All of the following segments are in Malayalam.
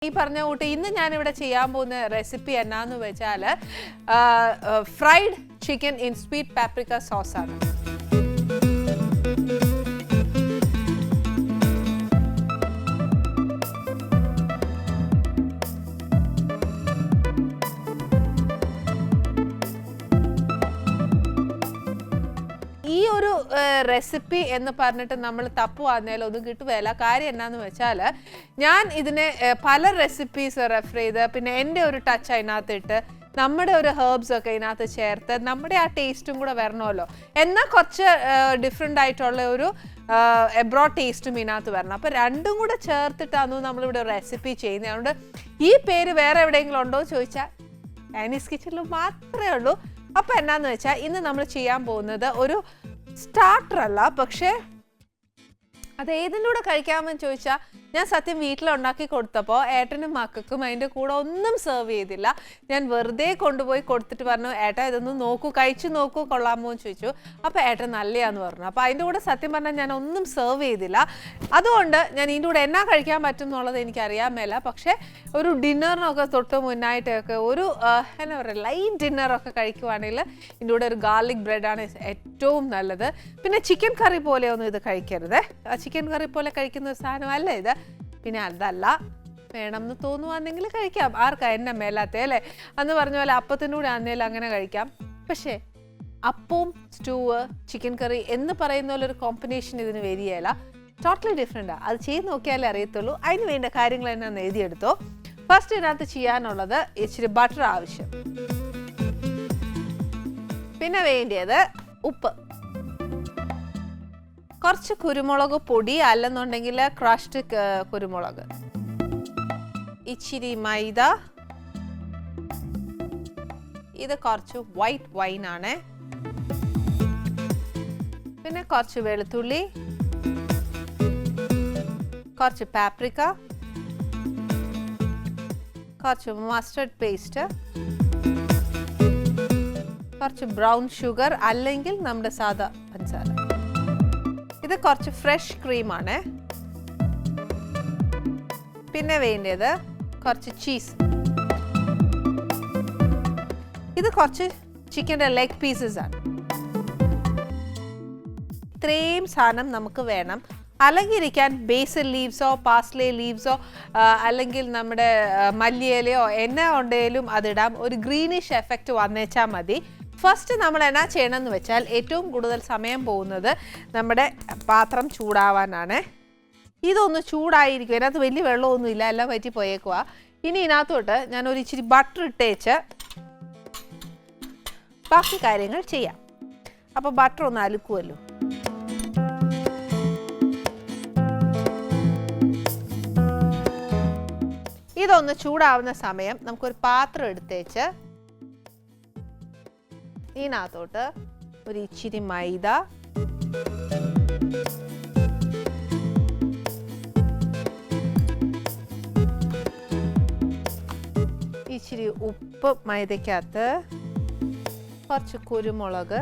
ഈ പറഞ്ഞ കൂട്ട് ഇന്ന് ഞാൻ ഇവിടെ ചെയ്യാൻ പോകുന്ന റെസിപ്പി എന്നാന്ന് വെച്ചാൽ fried chicken in sweet paprika sauce ആണ്. ഈ ഒരു റെസിപ്പി എന്ന് പറഞ്ഞിട്ട് നമ്മൾ തപ്പുവാന്നേലും ഒന്നും കിട്ടുകയില്ല. കാര്യം എന്നാന്ന് വെച്ചാൽ ഞാൻ ഇതിനെ പല റെസിപ്പീസ് റെഫർ ചെയ്ത് പിന്നെ എൻ്റെ ഒരു ടച്ച് അതിനകത്തിട്ട് നമ്മുടെ ഒരു ഹെർബ്സ് ഒക്കെ ഇതിനകത്ത് ചേർത്ത് നമ്മുടെ ആ ടേസ്റ്റും കൂടെ വരണമല്ലോ. എന്നാൽ കുറച്ച് ഡിഫറെൻ്റ് ആയിട്ടുള്ള ഒരു എബ്രോഡ് ടേസ്റ്റും ഇതിനകത്ത് വരണം. അപ്പോൾ രണ്ടും കൂടെ ചേർത്തിട്ടാണ് നമ്മളിവിടെ റെസിപ്പി ചെയ്യുന്നത്. അതുകൊണ്ട് ഈ പേര് വേറെ എവിടെയെങ്കിലും ഉണ്ടോ എന്ന് ചോദിച്ചാൽ ആനീസ് കിച്ചണിൽ മാത്രമേ ഉള്ളൂ. അപ്പോൾ എന്നാന്ന് വെച്ചാൽ ഇന്ന് നമ്മൾ ചെയ്യാൻ പോകുന്നത് ഒരു സ്റ്റാർട്ടർ അല്ല, പക്ഷേ അത് ഏതിൻ്റെ കൂടെ കഴിക്കാമെന്ന് ചോദിച്ചാൽ ഞാൻ സത്യം വീട്ടിലുണ്ടാക്കി കൊടുത്തപ്പോൾ ഏട്ടനും മക്കൾക്കും അതിൻ്റെ കൂടെ ഒന്നും സെർവ് ചെയ്തില്ല. ഞാൻ വെറുതെ കൊണ്ടുപോയി കൊടുത്തിട്ട് പറഞ്ഞു, ഏട്ടാ ഇതൊന്ന് നോക്കൂ, കഴിച്ചു നോക്കൂ, കൊള്ളാമോ എന്ന് ചോദിച്ചു. അപ്പോൾ ഏട്ടൻ നല്ലയാന്ന് പറഞ്ഞു. അപ്പോൾ അതിൻ്റെ കൂടെ സത്യം പറഞ്ഞാൽ ഞാൻ ഒന്നും സെർവ് ചെയ്തില്ല. അതുകൊണ്ട് ഞാൻ ഇതിൻ്റെ കൂടെ എന്നാ കഴിക്കാൻ പറ്റും എന്നുള്ളത് എനിക്കറിയാൻ മേല. പക്ഷേ ഒരു ഡിന്നറിനൊക്കെ തൊട്ട് മുന്നായിട്ടൊക്കെ ഒരു എന്നാ പറയുക ലൈറ്റ് ഡിന്നറൊക്കെ കഴിക്കുവാണെങ്കിൽ ഇതിൻ്റെ കൂടെ ഒരു ഗാർലിക് ബ്രെഡാണ് ഏറ്റവും നല്ലത്. പിന്നെ ചിക്കൻ കറി പോലെയൊന്നും ഇത് കഴിക്കരുത്. ചിക്കൻ കറി പോലെ കഴിക്കുന്ന ഒരു സാധനമല്ല ഇത്. പിന്നെ അതല്ല വേണം എന്ന് തോന്നുവാണെങ്കിൽ കഴിക്കാം, ആർക്കാ എന്നെ മേലാത്ത അല്ലേ. അന്ന് പറഞ്ഞ പോലെ അപ്പത്തിൻ്റെ കൂടെ ആണെങ്കിലും അങ്ങനെ കഴിക്കാം. പക്ഷേ അപ്പവും സ്റ്റൂവ് ചിക്കൻ കറി എന്ന് പറയുന്ന പോലെ ഒരു കോമ്പിനേഷൻ ഇതിന് വരികയില്ല. ടോട്ടലി ഡിഫറെൻറ്റാണ്. അത് ചെയ്ത് നോക്കിയാലേ അറിയത്തുള്ളൂ. അതിന് വേണ്ട കാര്യങ്ങൾ എന്നാന്ന് എഴുതിയെടുത്തോ. ഫസ്റ്റ് ഇതിനകത്ത് ചെയ്യാനുള്ളത് ഇച്ചിരി ബട്ടർ ആവശ്യം, പിന്നെ വേണ്ടിയത് ഉപ്പ്, കുറച്ച് കുരുമുളക് പൊടി അല്ലെന്നുണ്ടെങ്കിൽ ക്രഷ്ഡ് കുരുമുളക്, ഇച്ചിരി മൈദ, ഇത് കുറച്ച് വൈറ്റ് വൈൻ ആണ്, പിന്നെ കുറച്ച് വെളുത്തുള്ളി, കുറച്ച് പാപ്രിക്ക, കുറച്ച് മസ്റ്റർഡ് പേസ്റ്റ്, കുറച്ച് ബ്രൗൺ ഷുഗർ അല്ലെങ്കിൽ നമ്മുടെ സാദാ പഞ്ചസാര, ഇത് കുറച്ച് ഫ്രഷ് ക്രീമാണ്, പിന്നെ വേണ്ടത് കുറച്ച് ചീസ്, ഇത് കുറച്ച് ചിക്കൻ്റെ ലെഗ് പീസസ് ആണ്. ഇത്രയും സാധനം നമുക്ക് വേണം. അലങ്കരിക്കാൻ ബേസിൽ ലീവ്സോ പാസ്ലേ ലീവ്സോ അല്ലെങ്കിൽ നമ്മുടെ മല്ലിയിലയോ എന്നാ ഉണ്ടെങ്കിലും അതിടാം. ഒരു ഗ്രീനിഷ് എഫക്റ്റ് വന്നേച്ചാൽ മതി. ഫസ്റ്റ് നമ്മൾ എന്നാ ചെയ്യണമെന്ന് വെച്ചാൽ ഏറ്റവും കൂടുതൽ സമയം പോകുന്നത് നമ്മുടെ പാത്രം ചൂടാവാനാണ്. ഇതൊന്ന് ചൂടായിരിക്കും, ഇതിനകത്ത് വലിയ വെള്ളമൊന്നുമില്ല, എല്ലാം വറ്റി പോയേക്കുക. ഇനി ഇതിനകത്തോട്ട് ഞാനൊരു ഇച്ചിരി ബട്ടർ ഇട്ടേച്ച് ബാക്കി കാര്യങ്ങൾ ചെയ്യാം. അപ്പോൾ ബട്ടർ ഒന്ന് അലുക്കുമല്ലോ. ഇതൊന്ന് ചൂടാവുന്ന സമയം നമുക്കൊരു പാത്രം എടുത്തേച്ച് ഇതിനകത്തോട്ട് ഒരു ഇച്ചിരി മൈദ, ഇച്ചിരി ഉപ്പ് മൈദക്കകത്ത്, കുറച്ച് കുരുമുളക്,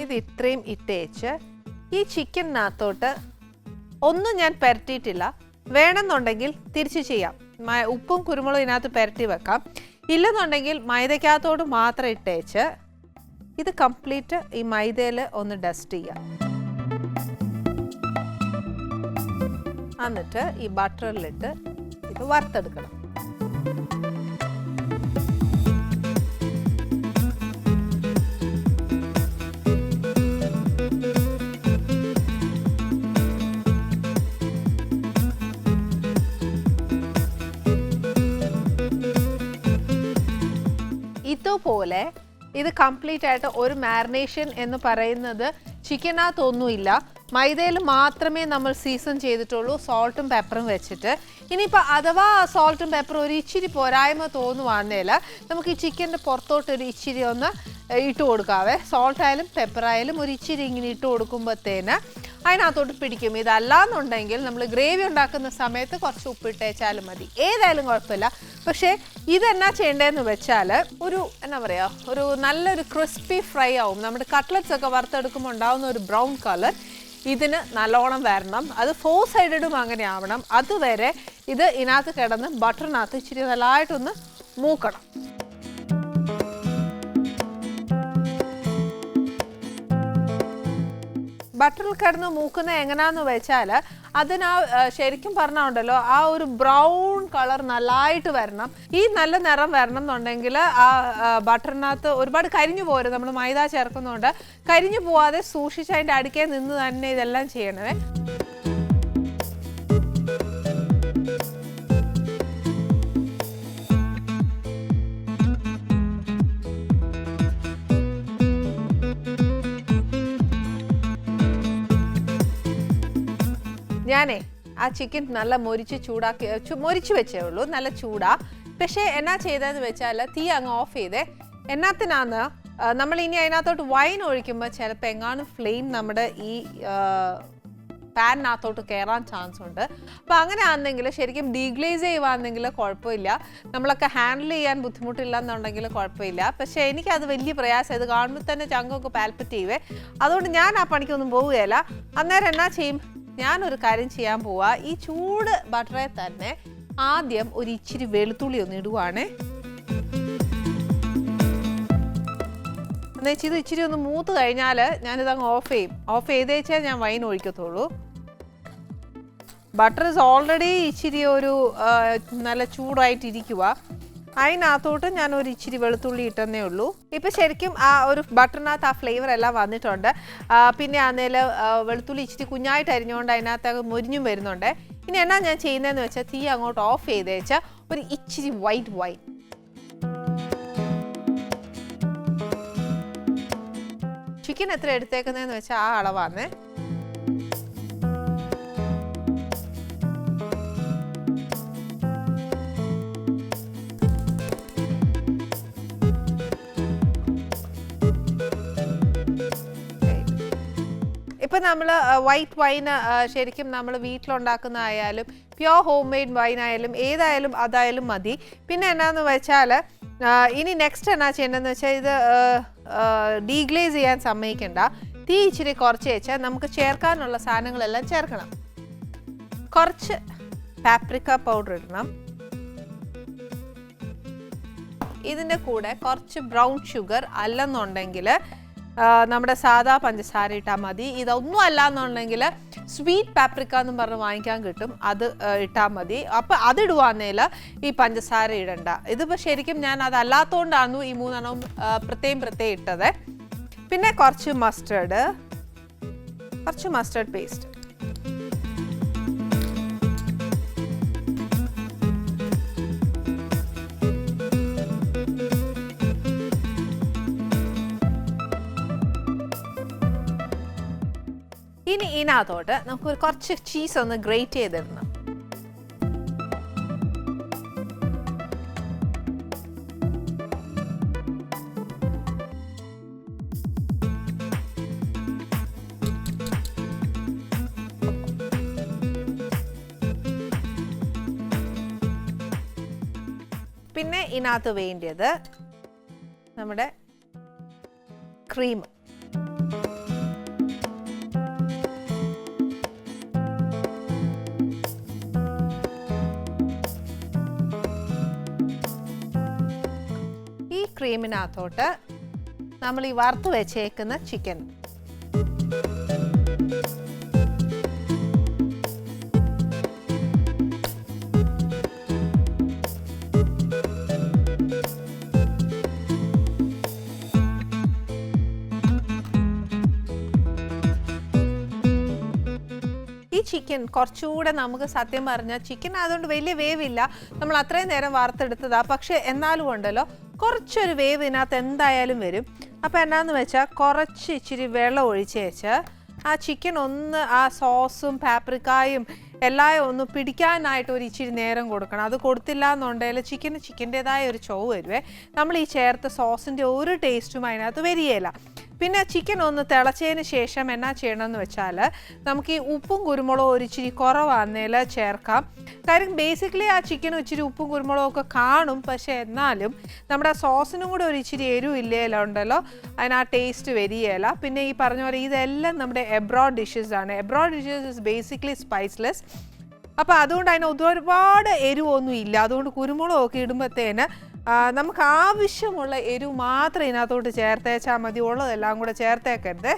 ഇത് ഇത്രയും ഇട്ടേച്ച് ഈ ചിക്കനകത്തോട്ട് ഒന്നും ഞാൻ പുരട്ടിയിട്ടില്ല. വേണമെന്നുണ്ടെങ്കിൽ തിരിച്ച് ചെയ്യാം, ഉപ്പും കുരുമുളകും ഇതിനകത്ത് പുരട്ടി വെക്കാം. ഇല്ലെന്നുണ്ടെങ്കിൽ മൈദക്കകത്തോട് മാത്രം ഇട്ടേച്ച് ഇത് കംപ്ലീറ്റ് ഈ മൈദയിൽ ഒന്ന് ഡസ്റ്റ് ചെയ്യാം. എന്നിട്ട് ഈ ബട്ടറിലിട്ട് ഇത് വറുത്തെടുക്കണം. ഇതുപോലെ ഇത് കംപ്ലീറ്റ് ആയിട്ട് ഒരു മാരിനേഷൻ എന്ന് പറയുന്നത് ചിക്കനകത്തൊന്നുമില്ല, മൈദയിൽ മാത്രമേ നമ്മൾ സീസൺ ചെയ്തിട്ടുള്ളൂ, സോൾട്ടും പെപ്പറും വെച്ചിട്ട്. ഇനിയിപ്പോൾ അഥവാ സോൾട്ടും പെപ്പറും ഒരു ഇച്ചിരി പോരായ്മ തോന്നുവാന്നേൽ നമുക്ക് ഈ ചിക്കൻ്റെ പുറത്തോട്ട് ഒരു ഇച്ചിരി ഒന്ന് ഇട്ട് കൊടുക്കാവേ. സോൾട്ടായാലും പെപ്പറായാലും ഒരു ഇച്ചിരി ഇങ്ങനെ ഇട്ട് കൊടുക്കുമ്പോഴത്തേന് അതിനകത്തോട്ട് പിടിക്കും. ഇതല്ലാന്നുണ്ടെങ്കിൽ നമ്മൾ ഗ്രേവി ഉണ്ടാക്കുന്ന സമയത്ത് കുറച്ച് ഉപ്പിട്ടേച്ചാലും മതി, ഏതായാലും കുഴപ്പമില്ല. പക്ഷേ ഇതെന്നാ ചെയ്യേണ്ടതെന്ന് വെച്ചാൽ ഒരു എന്നാ പറയുക ഒരു നല്ലൊരു ക്രിസ്പി ഫ്രൈ ആവും. നമ്മുടെ കട്ട്ലറ്റ്സ് ഒക്കെ വറുത്തെടുക്കുമ്പോൾ ഉണ്ടാകുന്ന ഒരു ബ്രൗൺ കളർ ഇതിന് നല്ലോണം വരണം. അത് 4 സൈഡഡും അങ്ങനെ ആവണം. അതുവരെ ഇത് ഇതിനകത്ത് കിടന്ന് ബട്ടറിനകത്ത് ഇച്ചിരി നല്ലതായിട്ടൊന്ന് മൂക്കണം. ബട്ടറിൽ കിടന്ന് മൂക്കുന്നത് എങ്ങനെയാണെന്ന് വെച്ചാൽ അതിന് ശരിക്കും പറഞ്ഞുണ്ടല്ലോ ആ ഒരു ബ്രൗൺ കളർ നല്ലതായിട്ട് വരണം. ഈ നല്ല നിറം വരണം എന്നുണ്ടെങ്കിൽ ആ ബട്ടറിനകത്ത് ഒരുപാട് കരിഞ്ഞു പോരുത്. നമ്മൾ മൈദ ചേർക്കുന്നതുകൊണ്ട് കരിഞ്ഞു പോവാതെ സൂക്ഷിച്ച് അതിൻ്റെ അടുക്കേ നിന്ന് തന്നെ ഇതെല്ലാം ചെയ്യണമേ. ഞാനേ ആ ചിക്കൻ നല്ല മൊരിച്ച് വെച്ചേ ഉള്ളൂ, നല്ല ചൂടാ. പക്ഷേ എന്നാ ചെയ്തതെന്ന് വെച്ചാൽ തീ അങ്ങ് ഓഫ് ചെയ്തേ. എന്നാത്തിനാന്ന് നമ്മൾ ഇനി അതിനകത്തോട്ട് വൈൻ ഒഴിക്കുമ്പോൾ ചിലപ്പോൾ എങ്ങാനും ഫ്ലെയിം നമ്മുടെ ഈ പാനിനകത്തോട്ട് കയറാൻ ചാൻസ് ഉണ്ട്. അപ്പോൾ അങ്ങനെ ആണെങ്കിൽ ശരിക്കും ഡീഗ്ലേസ് ചെയ്യുവാണെങ്കിൽ കുഴപ്പമില്ല, നമ്മളൊക്കെ ഹാൻഡിൽ ചെയ്യാൻ ബുദ്ധിമുട്ടില്ല എന്നുണ്ടെങ്കിൽ കുഴപ്പമില്ല. പക്ഷേ എനിക്കത് വലിയ പ്രയാസം, ഇത് കാണുമ്പോൾ തന്നെ ചങ്കൊക്കെ പാൽപ്പറ്റ് ചെയ്യുവേ. അതുകൊണ്ട് ഞാൻ ആ പണിക്കൊന്നും പോവുകയില്ല. അന്നേരം എന്നാ ചെയ്യും, ഞാനൊരു കാര്യം ചെയ്യാൻ പോവാ. ഈ ചൂട് ബട്ടറെ തന്നെ ആദ്യം ഒരു ഇച്ചിരി വെളുത്തുള്ളി ഒന്ന് ഇടുവാണേ. എന്നുവെച്ചാൽ ഇത് ഇച്ചിരി ഒന്ന് മൂത്ത് കഴിഞ്ഞാൽ ഞാനിതങ്ങ് ഓഫ് ചെയ്യും. ഓഫ് ചെയ്തേച്ചാൽ ഞാൻ വൈൻ ഒഴിക്കത്തുള്ളൂ. ബട്ടർ ഇസ് ഓൾറെഡി ഇച്ചിരി ഒരു നല്ല ചൂടായിട്ടിരിക്കുക. അതിനകത്തോട്ട് ഞാൻ ഒരു ഇച്ചിരി വെളുത്തുള്ളി ഇട്ടെന്നേ ഉള്ളൂ. ഇപ്പം ശരിക്കും ആ ഒരു ബട്ടറിനകത്ത് ആ ഫ്ലേവർ എല്ലാം വന്നിട്ടുണ്ട്. പിന്നെ ആന്നേൽ വെളുത്തുള്ളി ഇച്ചിരി കുഞ്ഞായിട്ട് അരിഞ്ഞുകൊണ്ട് അതിനകത്ത് മൊരിഞ്ഞും വരുന്നുണ്ട്. ഇനി എന്നാ ഞാൻ ചെയ്യുന്നതെന്ന് വെച്ചാൽ തീ അങ്ങോട്ട് ഓഫ് ചെയ്തേച്ചാൽ ഒരു ഇച്ചിരി വൈറ്റ് വൈൻ, ചിക്കൻ എത്ര എടുത്തേക്കുന്നതെന്ന് വെച്ചാൽ ആ അളവാണ്. ഇപ്പം നമ്മൾ വൈറ്റ് വൈന് ശരിക്കും നമ്മൾ വീട്ടിലുണ്ടാക്കുന്നതായാലും പ്യോർ ഹോം മെയ്ഡ് വൈനായാലും ഏതായാലും അതായാലും മതി. പിന്നെ എന്നാന്ന് വെച്ചാൽ ഇനി നെക്സ്റ്റ് എന്നാ ചെയ്യേണ്ടതെന്ന് വെച്ചാൽ ഇത് ഡീഗ്ലേസ് ചെയ്യാൻ സമ്മതിക്കണ്ട. തീ ഇച്ചിരി കുറച്ച് വെച്ചാൽ നമുക്ക് ചേർക്കാനുള്ള സാധനങ്ങളെല്ലാം ചേർക്കണം. കുറച്ച് പാപ്രിക്ക പൗഡർ ഇടണം. ഇതിൻ്റെ കൂടെ കുറച്ച് ബ്രൗൺ ഷുഗർ, അല്ലെന്നുണ്ടെങ്കിൽ നമ്മുടെ സാധാ പഞ്ചസാര ഇട്ടാൽ മതി. ഇതൊന്നും അല്ല എന്നുണ്ടെങ്കിൽ സ്വീറ്റ് പാപ്രിക്ക എന്നും പറഞ്ഞ് വാങ്ങിക്കാൻ കിട്ടും, അത് ഇട്ടാൽ മതി. അപ്പം അതിടുവാന്നേൽ ഈ പഞ്ചസാര ഇടണ്ട. ഇതിപ്പോൾ ശരിക്കും ഞാൻ അതല്ലാത്തതുകൊണ്ടാണ് ഈ 3 എണ്ണവും പ്രത്യേകം ഇട്ടത്. പിന്നെ കുറച്ച് മസ്റ്റേർഡ് പേസ്റ്റ്. ഇനി ഇതിനകത്തോട്ട് നമുക്ക് കുറച്ച് ചീസ് ഒന്ന് ഗ്രേറ്റ് ചെയ്തിടണം. പിന്നെ ഇതിനകത്ത് വേണ്ടിയത് നമ്മുടെ ക്രീം. ഈ ക്രീമിനകത്തോട്ട് നമ്മൾ ഈ വറുത്ത് വെച്ചേക്കുന്ന ചിക്കൻ, ചിക്കൻ കുറച്ചുകൂടെ നമുക്ക് സത്യം പറഞ്ഞാൽ ചിക്കൻ അതുകൊണ്ട് വലിയ വേവില്ല, നമ്മൾ അത്രയും നേരം വറുത്തെടുത്തതാ. പക്ഷെ എന്നാലും ഉണ്ടല്ലോ കുറച്ചൊരു വേവ് ഇതിനകത്ത് എന്തായാലും വരും. അപ്പോൾ എന്നാന്ന് വെച്ചാൽ കുറച്ച് ഇച്ചിരി വെള്ളം ഒഴിച്ച് വെച്ച് ആ ചിക്കൻ ഒന്ന് ആ സോസും പാപ്രിക്കായും എല്ലാം ഒന്ന് പിടിക്കാനായിട്ട് ഒരു ഇച്ചിരി നേരം കൊടുക്കണം. അത് കൊടുത്തില്ല എന്നുണ്ടെങ്കിൽ ചിക്കൻ്റെതായ ഒരു ചൊവ്വ് വരുവേ. നമ്മൾ ഈ ചേർത്ത സോസിൻ്റെ ഒരു ടേസ്റ്റും അതിനകത്ത് വരികയില്ല. പിന്നെ ചിക്കൻ ഒന്ന് തിളച്ചതിന് ശേഷം എന്നാ ചെയ്യണമെന്ന് വെച്ചാൽ നമുക്ക് ഈ ഉപ്പും കുരുമുളകും ഒരു ഇച്ചിരി കുറവാന്നേൽ ചേർക്കാം. കാര്യം ബേസിക്കലി ആ ചിക്കൻ ഇച്ചിരി ഉപ്പും കുരുമുളകും ഒക്കെ കാണും, പക്ഷേ എന്നാലും നമ്മുടെ സോസിനും കൂടെ ഒരു ഇച്ചിരി എരിവില്ലേലോ ഉണ്ടല്ലോ, അതിന് ആ ടേസ്റ്റ് വരികയില്ല. പിന്നെ ഈ പറഞ്ഞ പോലെ ഇതെല്ലാം നമ്മുടെ എബ്രോഡ് ഡിഷസ് ആണ്. Abroad dishes is basically spiceless. അപ്പോൾ അതുകൊണ്ട് അതിന് ഒരുപാട് എരിവൊന്നും ഇല്ല. അതുകൊണ്ട് കുരുമുളകൊക്കെ ഇടുമ്പോഴത്തേന് നമുക്ക് ആവശ്യമുള്ള എരിവ് മാത്രം ഇതിനകത്തോട്ട് ചേർത്തേച്ചാൽ മതി, ഉള്ളതെല്ലാം കൂടെ ചേർത്തേക്കരുത്.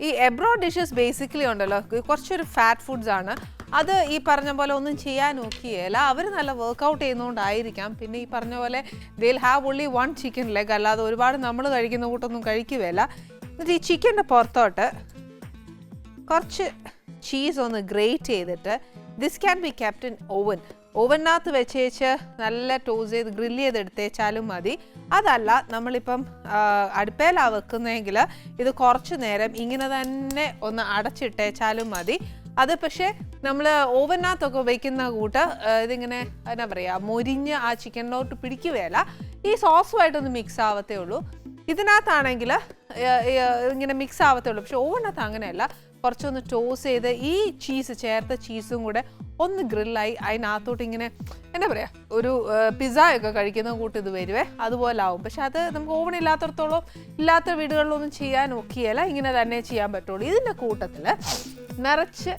ഈ എബ്രോഡ് ഡിഷസ് ബേസിക്കലി ഉണ്ടല്ലോ കുറച്ചൊരു ഫാറ്റ് ഫുഡ്സ് ആണ്. അത് ഈ പറഞ്ഞ പോലെ ഒന്നും ചെയ്യാൻ നോക്കിയല്ല, അവർ നല്ല വർക്കൗട്ട് ചെയ്യുന്നതുകൊണ്ടായിരിക്കാം. പിന്നെ ഈ പറഞ്ഞ പോലെ ദിൽ ഹാവ് ഓൺലി 1 ചിക്കൻ ലെഗ്, അല്ലാതെ ഒരുപാട് നമ്മൾ കഴിക്കുന്ന കൂട്ടൊന്നും കഴിക്കുകയില്ല. എന്നിട്ട് ഈ ചിക്കൻ്റെ പുറത്തോട്ട് കുറച്ച് ചീസ് ഒന്ന് ഗ്രേറ്റ് ചെയ്തിട്ട്, this can be kept in oven. ഓവനകത്ത് വെച്ചേച്ച് നല്ല ടോസ്റ്റ് ചെയ്ത് ഗ്രില്ല് ചെയ്തെടുത്തേച്ചാലും മതി. അതല്ല നമ്മളിപ്പം അടുപ്പയിലാണ് വെക്കുന്നതെങ്കിൽ ഇത് കുറച്ച് നേരം ഇങ്ങനെ തന്നെ ഒന്ന് അടച്ചിട്ടേച്ചാലും മതി. അത് പക്ഷേ നമ്മൾ ഓവനകത്തൊക്കെ വയ്ക്കുന്ന കൂട്ട് ഇതിങ്ങനെ എന്നാ പറയുക, മൊരിഞ്ഞ് ആ ചിക്കനിലോട്ട് പിടിക്കുകയല്ല, ഈ സോസുമായിട്ടൊന്ന് മിക്സ് ആവത്തേ ഉള്ളൂ. ഇതിനകത്താണെങ്കിൽ ഇങ്ങനെ മിക്സ് ആവത്തേ ഉള്ളൂ. പക്ഷെ ഓവനകത്ത് അങ്ങനെയല്ല, കുറച്ചൊന്ന് ടോസ്റ്റ് ചെയ്ത് ഈ ചീസ് ചേർത്ത ചീസും കൂടെ ഒന്ന് ഗ്രില്ലായി അതിനകത്തോട്ട് ഇങ്ങനെ എന്താ പറയുക, ഒരു പിസ്സയൊക്കെ കഴിക്കുന്ന കൂട്ട് ഇത് വരുവേ, അതുപോലെ ആവും. പക്ഷെ അത് നമുക്ക് ഓവൻ ഇല്ലാത്തടത്തോളം ഇല്ലാത്ത വീടുകളിലൊന്നും ചെയ്യാൻ നോക്കിയല്ല, ഇങ്ങനെ തന്നെ ചെയ്യാൻ പറ്റുള്ളൂ. ഇതിൻ്റെ കൂട്ടത്തിൽ നിറച്ച്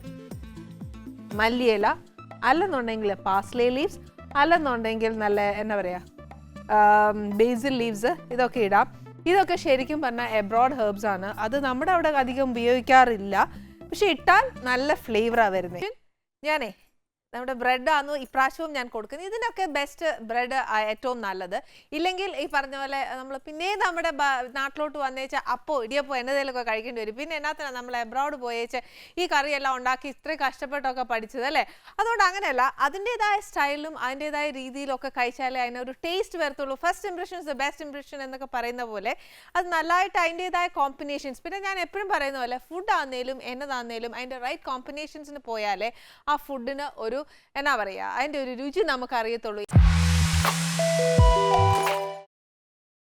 മല്ലിയില, അല്ലെന്നുണ്ടെങ്കിൽ പാസ്ലേ ലീവ്സ്, അല്ലെന്നുണ്ടെങ്കിൽ നല്ല എന്നാ പറയുക ബേസിൽ ലീവ്സ്, ഇതൊക്കെ ഇടാം. ഇതൊക്കെ ശരിക്കും പറഞ്ഞാൽ എബ്രോഡ് ഹെർബ്സ് ആണ്. അത് നമ്മുടെ അവിടെ അധികം ഉപയോഗിക്കാറില്ല, പക്ഷെ ഇട്ടാൽ നല്ല ഫ്ലേവറാണ് വരുന്നത്. ഞാനേ നമ്മുടെ ബ്രെഡാണ് ഇപ്രാവശ്യവും ഞാൻ കൊടുക്കുന്നത്. ഇതിനൊക്കെ ബെസ്റ്റ് ബ്രെഡ് ഏറ്റവും നല്ലത്. ഇല്ലെങ്കിൽ ഈ പറഞ്ഞ പോലെ നമ്മൾ പിന്നെ നമ്മുടെ നാട്ടിലോട്ട് വന്നേച്ചാൽ അപ്പോൾ ഇടിയപ്പോൾ എന്നതേലൊക്കെ കഴിക്കേണ്ടി വരും. പിന്നെ എന്നാത്തിനാണ് നമ്മൾ എബ്രോഡ് പോയേച്ച് ഈ കറിയെല്ലാം ഉണ്ടാക്കി ഇത്രയും കഷ്ടപ്പെട്ടൊക്കെ പഠിച്ചത് അല്ലേ. അതുകൊണ്ട് അങ്ങനെയല്ല, അതിൻ്റെതായ സ്റ്റൈലിലും അതിൻ്റെതായ രീതിയിലൊക്കെ കഴിച്ചാലേ അതിനൊരു ടേസ്റ്റ് വരത്തുള്ളൂ. First impression is the best impression എന്നൊക്കെ പറയുന്ന പോലെ അത് നല്ലതായിട്ട് അതിൻ്റെതായ കോമ്പിനേഷൻസ്. പിന്നെ ഞാൻ എപ്പോഴും പറയുന്ന പോലെ ഫുഡ് ആണെങ്കിലും എന്നതാണെങ്കിലും അതിൻ്റെ റൈറ്റ് കോമ്പിനേഷൻസിന് പോയാലേ ആ ഫുഡിന് ഒരു എന്നാ പറയുക, അതിൻ്റെ ഒരു രുചി നമുക്കറിയത്തുള്ളൂ.